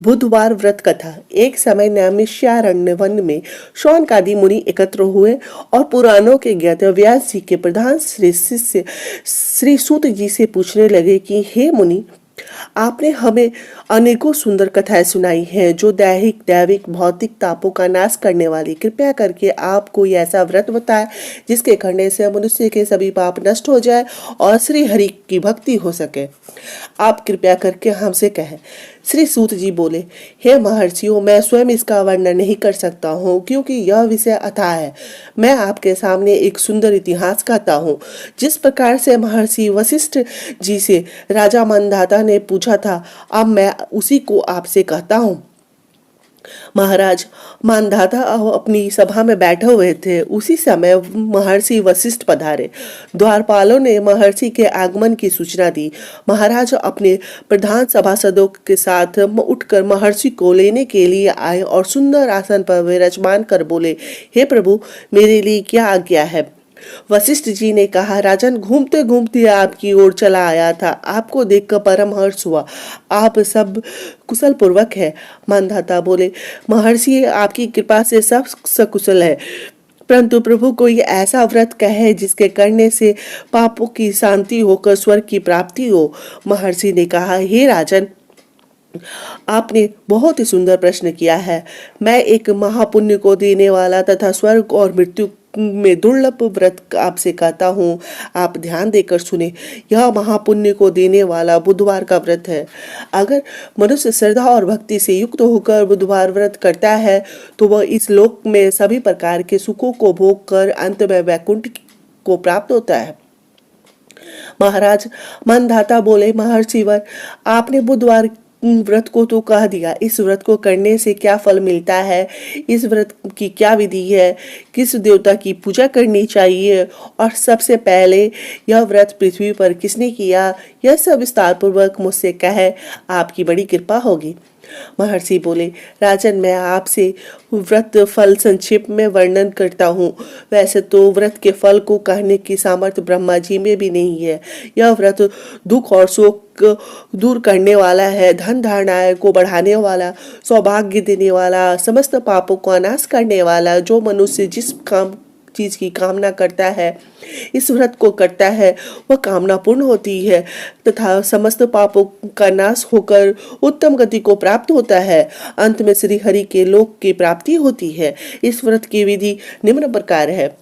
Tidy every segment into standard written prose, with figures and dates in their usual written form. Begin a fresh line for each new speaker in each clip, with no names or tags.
बुधवार व्रत कथा। एक समय नैमिषारण्य वन में शौनकादि मुनि एकत्र हुए और पुराणों के ज्ञाता व्यास जी के प्रधान श्री शिष्य श्री सूत जी से पूछने लगे कि हे मुनि, आपने हमें अनेकों सुंदर कथाएं सुनाई हैं जो दैविक भौतिक तापों का नाश करने वाली। कृपया करके आप कोई ऐसा व्रत बताएं जिसके करने से मनुष्य के सभी पाप नष्ट हो जाए और श्री हरि की भक्ति हो सके। आप कृपया करके हमसे कहें। श्री सूत जी बोले, हे महर्षियों, मैं स्वयं इसका वर्णन नहीं कर सकता हूँ क्योंकि यह विषय अथाह है। मैं आपके सामने एक सुंदर इतिहास कहता हूँ। जिस प्रकार से महर्षि वशिष्ठ जी से राजा मानधाता ने पूछा था, अब मैं उसी को आपसे कहता हूँ। महाराज, मानधाता अपनी सभा में बैठे हुए थे। उसी समय महर्षि वशिष्ठ पधारे। द्वारपालों ने महर्षि के आगमन की सूचना दी। महाराज अपने प्रधान सभासदों के साथ उठकर महर्षि को लेने के लिए आए और सुंदर आसन पर विराजमान कर बोले, हे प्रभु, मेरे लिए क्या आज्ञा है। वशिष्ठ जी ने कहा, राजन, घूमते घूमते आपकी ओर चला आया था। आपको देखकर परम हर्ष हुआ। आप सब कुशल पूर्वक है। मानधाता बोले, महर्षि, आपकी कृपा से सब सकुशल है, परंतु प्रभु कोई ऐसा व्रत कहे जिसके करने से पापों की शांति होकर स्वर्ग की प्राप्ति हो। महर्षि ने कहा, हे राजन, आपने बहुत ही सुंदर प्रश्न किया है। मैं एक महापुण्य को देने वाला तथा स्वर्ग और मृत्यु में दुर्लभ व्रत आपसे कहता हूँ। आप ध्यान देकर सुने। यह महापुण्य को देने वाला बुधवार का व्रत है। अगर मनुष्य श्रद्धा और भक्ति से युक्त होकर बुधवार व्रत करता है तो वह इस लोक में सभी प्रकार के सुखों को भोग कर अंत में वैकुंठ को प्राप्त होता है। महाराज, मानधाता बोले, महर्षिवर, आपने बुधवार व्रत को तो कह दिया। इस व्रत को करने से क्या फल मिलता है, इस व्रत की क्या विधि है, किस देवता की पूजा करनी चाहिए और सबसे पहले यह व्रत पृथ्वी पर किसने किया, यह सब विस्तार पूर्वक मुझसे कहे, आपकी बड़ी कृपा होगी। महर्षि बोले, राजन, मैं आपसे व्रत फल संक्षेप में वर्णन करता हूँ। वैसे तो व्रत के फल को कहने की सामर्थ्य ब्रह्मा जी में भी नहीं है। यह व्रत दुख और शोक दूर करने वाला है, धन धारणाएं को बढ़ाने वाला, सौभाग्य देने वाला, समस्त पापों को नाश करने वाला। जो मनुष्य जिस चीज की कामना करता है, इस व्रत को करता है, वह कामना पूर्ण होती है तथा समस्त पापों का नाश होकर उत्तम गति को प्राप्त होता है। अंत में श्री हरि के लोक की प्राप्ति होती है। इस व्रत की विधि निम्न प्रकार है।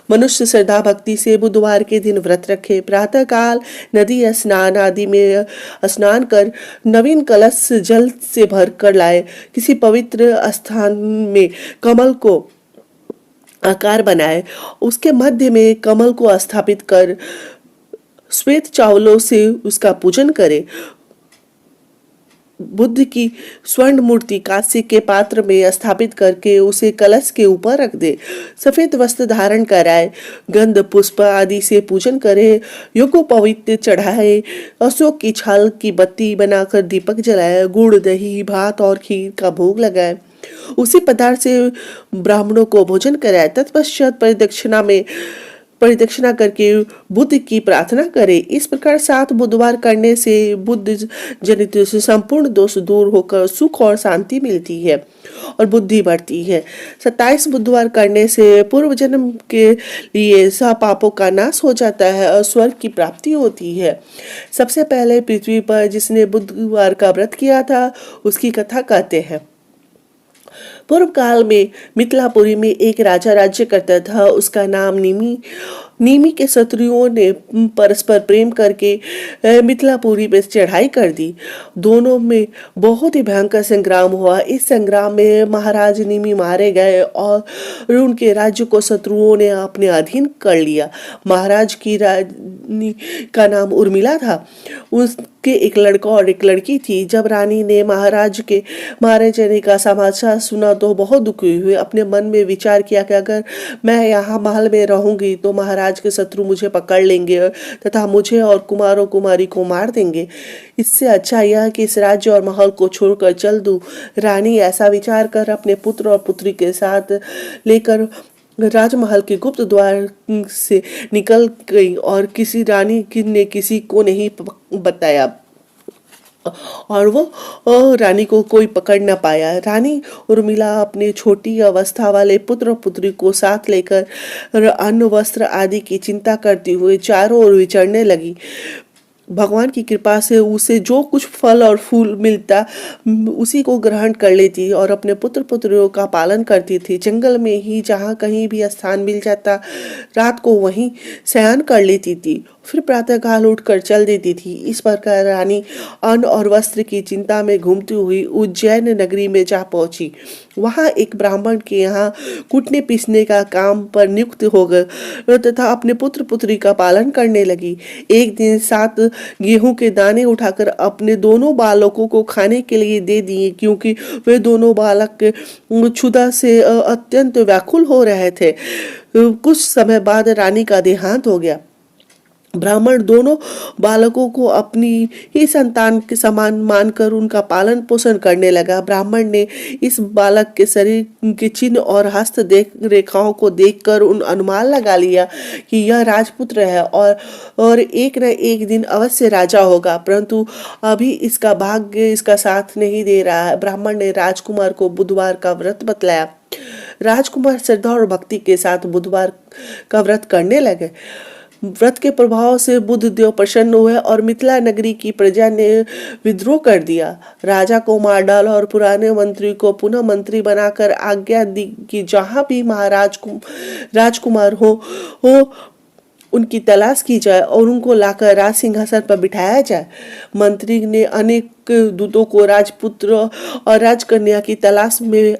मनुष्य श्रद्धा भक्ति से बुधवार के दिन व्रत रखे। प्रातः काल नदी स्नान आदि में स्नान कर नवीन कलश जल से भर कर लाए। किसी पवित्र स्थान में कमल को आकार बनाए, उसके मध्य में कमल को स्थापित कर श्वेत चावलों से उसका पूजन करे। बुद्ध की स्वर्ण मूर्ति कांस्य के पात्र में स्थापित करके उसे कलश के ऊपर रख दे। सफेद वस्त्र धारण कराए, गंध पुष्प आदि से पूजन करे, यज्ञोपवीत चढ़ाए, अशोक की छाल की बत्ती बनाकर दीपक जलाए, गुड़, दही, भात और खीर का भोग लगाए। उसी पदार्थ से ब्राह्मणों को भोजन कराए। तत्पश्चात परिदक्षिणा करके बुद्ध की प्रार्थना करे। इस प्रकार 7 बुधवार करने से बुद्ध जनित संपूर्ण दोष दूर होकर सुख और शांति मिलती है और बुद्धि बढ़ती है। 27 बुधवार करने से पूर्व जन्म के लिए सब पापों का नाश हो जाता है और स्वर्ग की प्राप्ति होती है। सबसे पहले पृथ्वी पर जिसने बुधवार का व्रत किया था उसकी कथा कहते हैं। पूर्व काल में मिथिलापुरी में एक राजा राज्य करता था। उसका नाम नीमी के शत्रुओं ने परस्पर प्रेम करके मिथिलापुरी में चढ़ाई कर दी। दोनों में बहुत ही भयंकर संग्राम हुआ। इस संग्राम में महाराज नीमी मारे गए और उनके राज्य को शत्रुओं ने अपने अधीन कर लिया। महाराज की रानी का नाम उर्मिला था। उसके एक लड़का और एक लड़की थी। जब रानी ने महाराज के मारे जाने का समाचार सुना तो बहुत दुखी हुए। अपने मन में विचार किया कि अगर मैं यहाँ महल में रहूंगी तो महाराज के शत्रु मुझे पकड़ लेंगे तथा मुझे और कुमारों कुमारी को मार देंगे। इससे अच्छा यह कि इस राज्य और महल को छोड़कर चल दूं। रानी ऐसा विचार कर अपने पुत्र और पुत्री के साथ लेकर राजमहल के गुप्त द्वार से निकल गई और किसी रानी ने किसी को नहीं बताया। और वो रानी को कोई पकड़ न पाया। रानी उर्मिला अपने छोटी अवस्था वाले पुत्र पुत्री को साथ लेकर अन्न वस्त्र आदि की चिंता करती हुए चारों ओर विचरने लगी। भगवान की कृपा से उसे जो कुछ फल और फूल मिलता उसी को ग्रहण कर लेती और अपने पुत्र पुत्रियों का पालन करती थी। जंगल में ही जहाँ कहीं भी स्थान मिल जाता रात को वहीं शयन कर लेती थी, फिर प्रातःकाल उठकर चल देती थी। इस प्रकार रानी अन्न और वस्त्र की चिंता में घूमती हुई उज्जैन नगरी में जा पहुंची। वहां एक ब्राह्मण के यहाँ कूटने पीसने का काम पर नियुक्त हो गए तथा अपने पुत्र पुत्री का पालन करने लगी। एक दिन 7 गेहूं के दाने उठाकर अपने दोनों बालकों को खाने के लिए दे दिए, क्योंकि वे दोनों बालक क्षुधा से अत्यंत व्याकुल हो रहे थे। कुछ समय बाद रानी का देहांत हो गया। ब्राह्मण दोनों बालकों को अपनी ही संतान के समान मानकर उनका पालन पोषण करने लगा। ब्राह्मण ने इस बालक के शरीर के चिन्ह और हस्त देख रेखाओं को देखकर उन अनुमान लगा लिया कि यह राजपुत्र है और एक न एक दिन अवश्य राजा होगा, परंतु अभी इसका भाग्य इसका साथ नहीं दे रहा है। ब्राह्मण ने राजकुमार को बुधवार का व्रत बतलाया। राजकुमार श्रद्धा और भक्ति के साथ बुधवार का व्रत करने लगे। व्रत के प्रभाव से बुध देव प्रसन्न हुए और मिथिला नगरी की प्रजा ने विद्रोह कर दिया। राजा को मार डाला और पुराने मंत्री को पुनः मंत्री बनाकर आज्ञा दी कि जहां भी महाराज राजकुमार हो उनकी तलाश की जाए और उनको लाकर राज सिंहासन पर बिठाया जाए। मंत्री ने अनेक दूतों को राजपुत्र और राजकन्या की तलाश में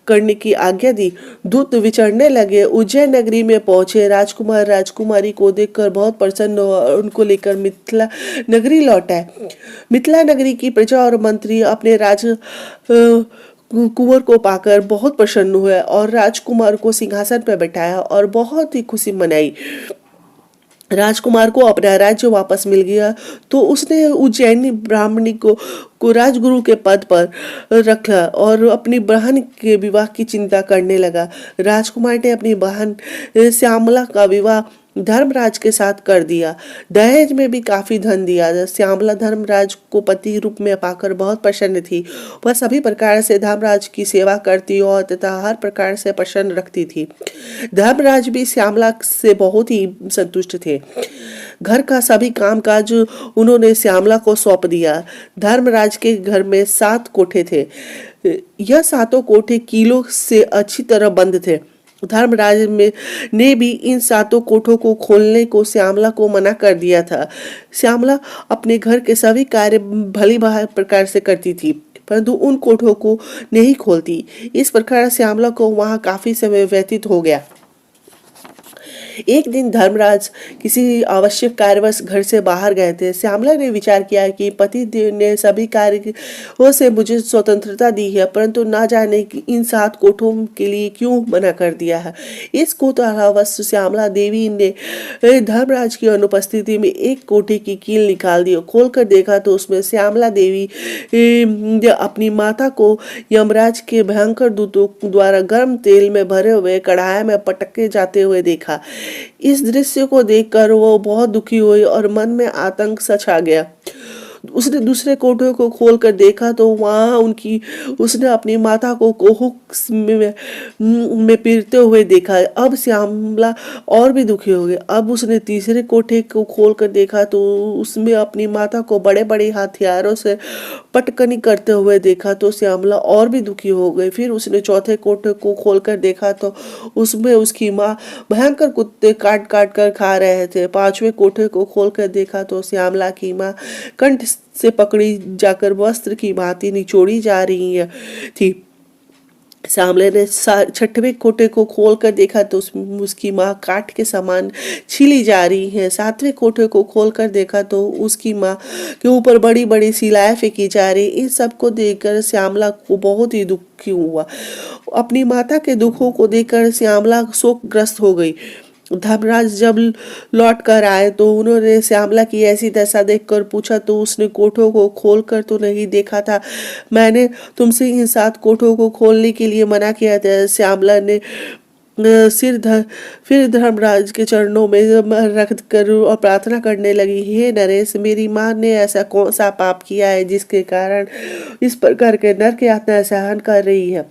करने की आज्ञा दी। दूत विचरने लगे, उज्जैन नगरी में पहुंचे। राजकुमार राजकुमारी को देखकर बहुत प्रसन्न हुआ और उनको लेकर मिथिला नगरी लौटा। मिथिला नगरी की प्रजा और मंत्री अपने कुंवर को पाकर बहुत प्रसन्न हुए और राजकुमार को सिंहासन पर बैठाया और बहुत ही खुशी मनाई। राजकुमार को अपना राज्य वापस मिल गया तो उसने उज्जैनी ब्राह्मणी को राजगुरु के पद पर रखा और अपनी बहन के विवाह की चिंता करने लगा। राजकुमार ने अपनी बहन श्यामला का विवाह धर्मराज के साथ कर दिया। दहेज में भी काफी धन दिया। श्यामला धर्मराज को पति रूप में पाकर बहुत प्रसन्न थी। वह सभी प्रकार से धर्मराज की सेवा करती और तथा हर प्रकार से प्रसन्न रखती थी। धर्मराज भी श्यामला से बहुत ही संतुष्ट थे। घर का सभी कामकाज उन्होंने श्यामला को सौंप दिया। धर्मराज के घर में 7 कोठे थे। यह 7 कोठे कीलों से अच्छी तरह बंद थे। धर्मराज ने भी इन 7 कोठों को खोलने को श्यामला को मना कर दिया था। श्यामला अपने घर के सभी कार्य भली प्रकार से करती थी, परंतु उन कोठों को नहीं खोलती। इस प्रकार श्यामला को वहां काफी समय व्यतीत हो गया। एक दिन धर्मराज किसी आवश्यक कार्यवश घर से बाहर गए थे। श्यामला ने विचार किया कि पति देव ने सभी कार्यों से मुझे स्वतंत्रता दी है, परंतु ना जाने कि इन 7 कोठों के लिए क्यों मना कर दिया है। इस कुतूहलवश श्यामला देवी ने धर्मराज की अनुपस्थिति में एक कोठे की कील निकाल दी। खोलकर देखा तो उसमें श्यामला देवी अपनी माता को यमराज के भयंकर दूतों द्वारा गर्म तेल में भरे हुए कढ़ाई में पटके जाते हुए देखा। इस दृश्य को देखकर वो बहुत दुखी हुई और मन में आतंक सा छा गया। उसने दूसरे कोठे को खोलकर देखा तो वहां उसने अपनी माता को कोहुक में पीटते हुए देखा। अब श्यामला और भी दुखी हो गई। अब उसने तीसरे कोठे को खोलकर देखा तो उसमें अपनी माता को बड़े बड़े हथियारों से पटकनी करते हुए देखा तो श्यामला और भी दुखी हो गई। फिर उसने चौथे कोठे को खोलकर देखा तो उसमें उसकी माँ भयंकर कुत्ते काट काट कर खा रहे थे। 5वें कोठे को खोलकर देखा तो श्यामला की माँ कंठ से पकड़ी जाकर वस्त्र की भांति निचोड़ी जा रही थी। श्यामला ने 6वें कोठे को खोलकर देखा तो उसकी माँ काट के समान छीली जा रही है। 7वें कोठे को खोलकर देखा तो उसकी माँ के ऊपर बड़ी बड़ी शिलाएं फेंकी जा रही। इन सब को देखकर श्यामला को बहुत ही दुखी हुआ। अपनी माता के दुखों को देखकर श्यामला शोकग्रस्त हो गई। धर्मराज जब लौट कर आए तो उन्होंने श्यामला की ऐसी दशा देखकर पूछा तो उसने कोठों को खोलकर तो नहीं देखा था। मैंने तुमसे इन 7 कोठों को खोलने के लिए मना किया था। श्यामला ने फिर धर्मराज के चरणों में रख कर और प्रार्थना करने लगी, हे नरेश, मेरी माँ ने ऐसा कौन सा पाप किया है जिसके कारण इस प्रकार के नरक यातना सहन कर रही है।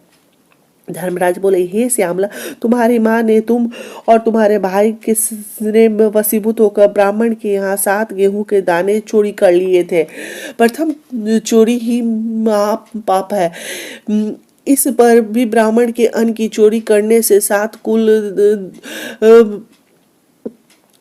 धर्मराज बोले, हे श्यामला, तुम्हारी माँ ने तुम और तुम्हारे भाई के ने वशीभूत होकर ब्राह्मण के यहाँ 7 गेहूं के दाने चोरी कर लिए थे। प्रथम चोरी ही पाप है। इस पर भी ब्राह्मण के अन्न की चोरी करने से 7 कुल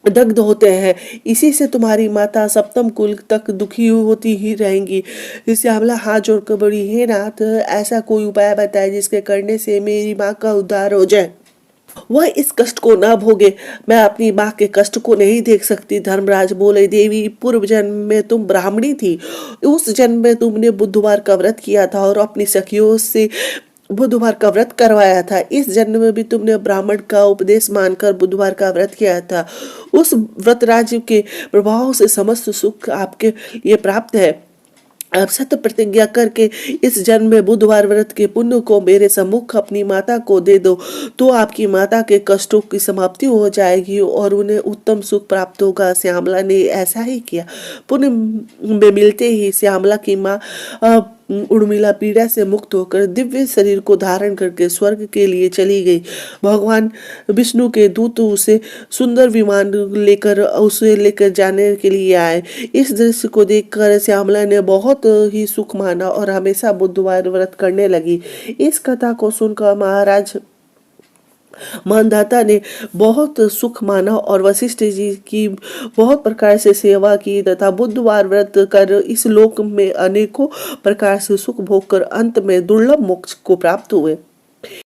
दग्ध होते हैं। इसी से तुम्हारी माता सप्तम कुल तक दुखी होती ही रहेंगी। श्यामला हाथ जोड़कर बड़ी, हे नाथ, ऐसा कोई उपाय बताए जिसके करने से मेरी माँ का उद्धार हो जाए। वह इस कष्ट को ना भोगे, मैं अपनी माँ के कष्ट को नहीं देख सकती। धर्मराज बोले, देवी, पूर्व जन्म में तुम ब्राह्मणी थी। उस जन्म में तुमने बुधवार का व्रत किया था और अपनी सखियों से बुधवार का व्रत करवाया था। इस जन्म में भी तुमने ब्राह्मण का उपदेश मानकर बुधवार का व्रत किया था। उस व्रत राज्य के प्रभाव से समस्त सुख आपके लिए प्राप्त है। आप सत्य प्रतिज्ञा करके इस जन्म में बुधवार व्रत के पुण्य को मेरे सम्मुख अपनी माता को दे दो, तो आपकी माता के कष्टों की समाप्ति हो जाएगी और उन्हें उत्तम सुख प्राप्त होगा। श्यामला ने ऐसा ही किया। पुण्य में मिलते ही श्यामला की माँ उर्मिला पीड़ा से मुक्त होकर दिव्य शरीर को धारण करके स्वर्ग के लिए चली गई। भगवान विष्णु के दूत उसे सुंदर विमान उसे लेकर जाने के लिए आए। इस दृश्य को देखकर श्यामला ने बहुत ही सुख माना और हमेशा बुधवार व्रत करने लगी। इस कथा को सुनकर महाराज मानधाता ने बहुत सुख माना और वशिष्ठ जी की बहुत प्रकार से सेवा की तथा बुधवार व्रत कर इस लोक में अनेकों प्रकार से सुख भोग कर अंत में दुर्लभ मोक्ष को प्राप्त हुए।